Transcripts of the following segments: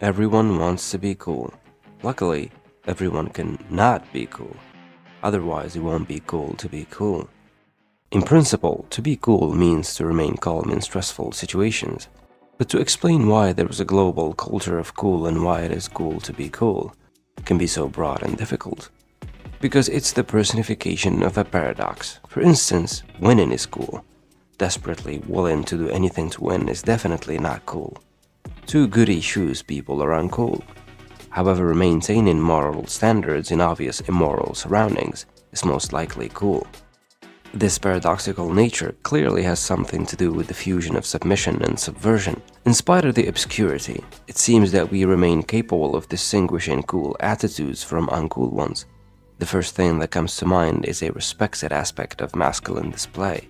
Everyone wants to be cool. Luckily, everyone can not be cool. Otherwise, it won't be cool to be cool. In principle, to be cool means to remain calm in stressful situations. But to explain why there is a global culture of cool and why it is cool to be cool can be so broad and difficult. Because it's the personification of a paradox. For instance, winning is cool. Desperately willing to do anything to win is definitely not cool. Too goody shoes people are uncool. However, maintaining moral standards in obvious immoral surroundings is most likely cool. This paradoxical nature clearly has something to do with the fusion of submission and subversion. In spite of the obscurity, it seems that we remain capable of distinguishing cool attitudes from uncool ones. The first thing that comes to mind is a respected aspect of masculine display.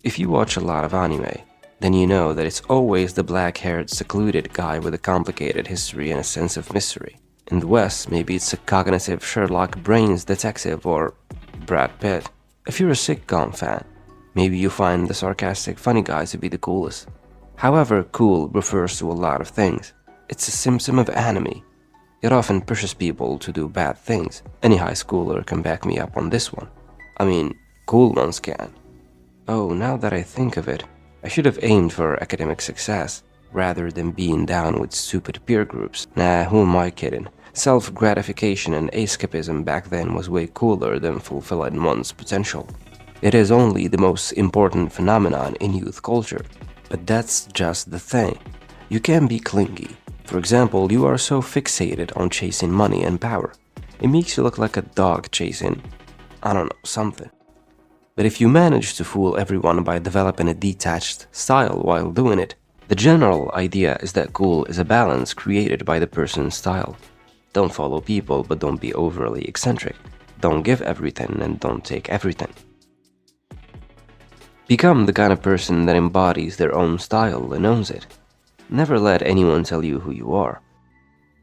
If you watch a lot of anime, then you know that it's always the black-haired, secluded guy with a complicated history and a sense of mystery. In the West, maybe it's a cognitive Sherlock Brains detective or Brad Pitt. If you're a sitcom fan, maybe you find the sarcastic funny guy to be the coolest. However, cool refers to a lot of things. It's a symptom of enemy. It often pushes people to do bad things. Any high schooler can back me up on this one. I mean, cool ones can. Oh, now that I think of it, I should have aimed for academic success, rather than being down with stupid peer groups. Nah, who am I kidding? Self-gratification and escapism back then was way cooler than fulfilling one's potential. It is only the most important phenomenon in youth culture. But that's just the thing. You can be clingy. For example, you are so fixated on chasing money and power. It makes you look like a dog chasing, I don't know, something. But if you manage to fool everyone by developing a detached style while doing it, the general idea is that cool is a balance created by the person's style. Don't follow people, but don't be overly eccentric. Don't give everything and don't take everything. Become the kind of person that embodies their own style and owns it. Never let anyone tell you who you are.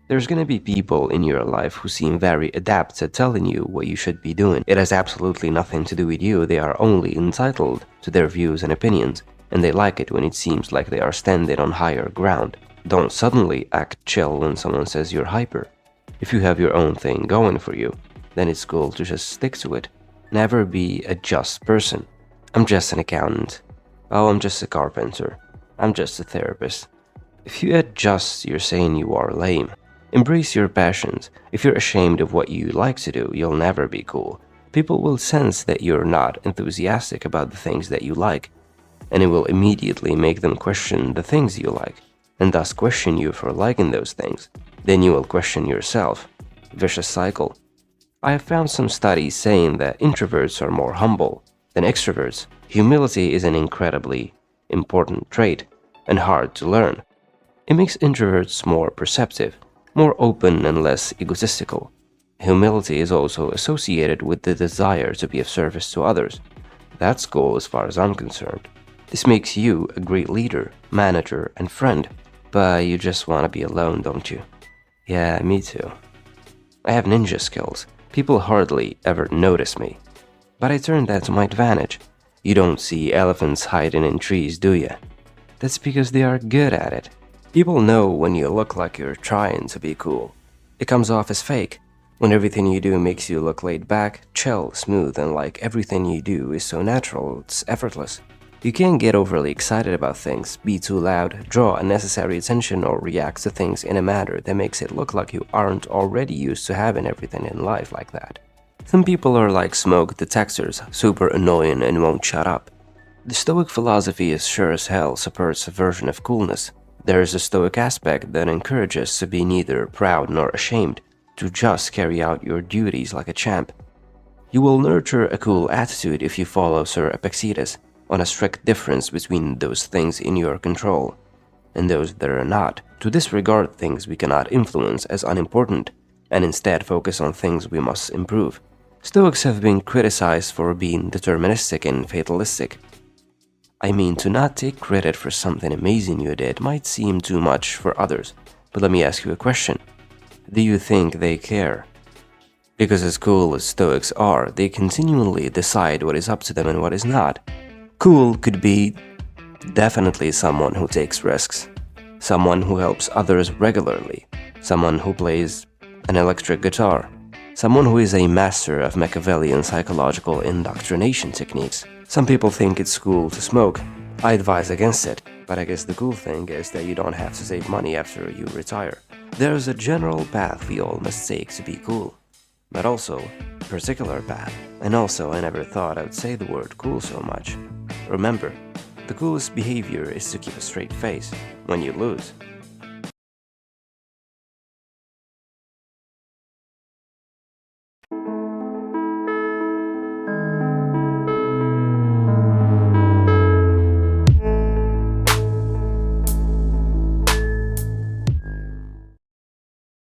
There's gonna be people in your life who seem very adept at telling you what you should be doing. It has absolutely nothing to do with you. They are only entitled to their views and opinions, and they like it when it seems like they are standing on higher ground. Don't suddenly act chill when someone says you're hyper. If you have your own thing going for you, then it's cool to just stick to it. Never be a just person. I'm just an accountant. Oh, I'm just a carpenter. I'm just a therapist. If you add just, you're saying you are lame. Embrace your passions. If you're ashamed of what you like to do, you'll never be cool. People will sense that you're not enthusiastic about the things that you like, and it will immediately make them question the things you like, and thus question you for liking those things. Then you will question yourself. Vicious cycle. I have found some studies saying that introverts are more humble than extroverts. Humility is an incredibly important trait and hard to learn. It makes introverts more perceptive, more open and less egotistical. Humility is also associated with the desire to be of service to others. That's cool as far as I'm concerned. This makes you a great leader, manager, and friend. But you just want to be alone, don't you? Yeah, me too. I have ninja skills. People hardly ever notice me. But I turn that to my advantage. You don't see elephants hiding in trees, do you? That's because they are good at it. People know when you look like you're trying to be cool. It comes off as fake. When everything you do makes you look laid back, chill, smooth, and like everything you do is so natural, it's effortless. You can't get overly excited about things, be too loud, draw unnecessary attention, or react to things in a manner that makes it look like you aren't already used to having everything in life like that. Some people are like smoke detectors, super annoying and won't shut up. The Stoic philosophy is sure as hell supports a version of coolness. There is a Stoic aspect that encourages to be neither proud nor ashamed, to just carry out your duties like a champ. You will nurture a cool attitude if you follow Sir Epictetus on a strict difference between those things in your control and those that are not, to disregard things we cannot influence as unimportant and instead focus on things we must improve. Stoics have been criticized for being deterministic and fatalistic. I mean, to not take credit for something amazing you did might seem too much for others, but let me ask you a question. Do you think they care? Because as cool as Stoics are, they continually decide what is up to them and what is not. Cool could be definitely someone who takes risks, someone who helps others regularly, someone who plays an electric guitar, someone who is a master of Machiavellian psychological indoctrination techniques. Some people think it's cool to smoke. I advise against it, but I guess the cool thing is that you don't have to save money after you retire. There's a general path we all must take to be cool, but also a particular path. And also, I never thought I would say the word cool so much. Remember, the coolest behavior is to keep a straight face when you lose.